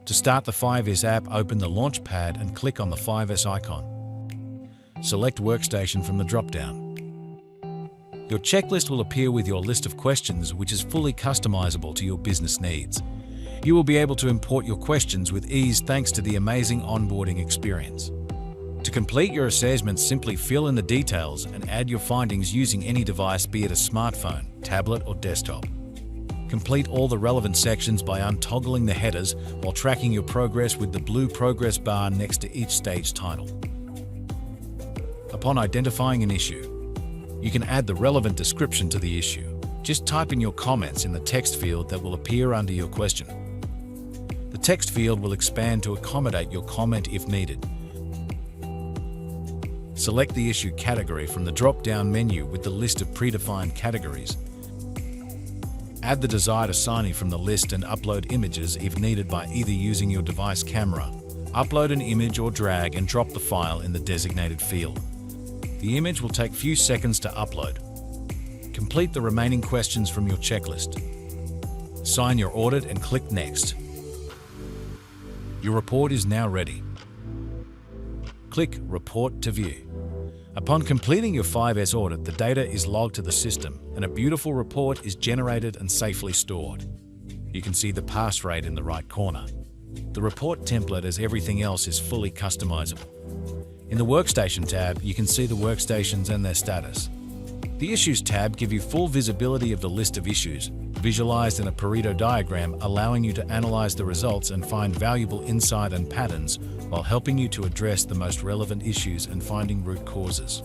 To start the 5S app, open the Launchpad and click on the 5S icon. Select Workstation from the drop-down. Your checklist will appear with your list of questions, which is fully customizable to your business needs. You will be able to import your questions with ease thanks to the amazing onboarding experience. To complete your assessment, simply fill in the details and add your findings using any device, be it a smartphone, tablet, or desktop. Complete all the relevant sections by untoggling the headers while tracking your progress with the blue progress bar next to each stage title. Upon identifying an issue, you can add the relevant description to the issue. Just type in your comments in the text field that will appear under your question. The text field will expand to accommodate your comment if needed. Select the issue category from the drop-down menu with the list of predefined categories. Add the desired assignee from the list and upload images if needed by either using your device camera. Upload an image or drag and drop the file in the designated field. The image will take few seconds to upload. Complete the remaining questions from your checklist. Sign your audit and click Next. Your report is now ready. Click Report to view. Upon completing your 5S audit, the data is logged to the system and a beautiful report is generated and safely stored. You can see the pass rate in the right corner. The report template, as everything else, is fully customizable. In the Workstation tab, you can see the workstations and their status. The Issues tab gives you full visibility of the list of issues, visualized in a Pareto diagram, allowing you to analyze the results and find valuable insight and patterns while helping you to address the most relevant issues and finding root causes.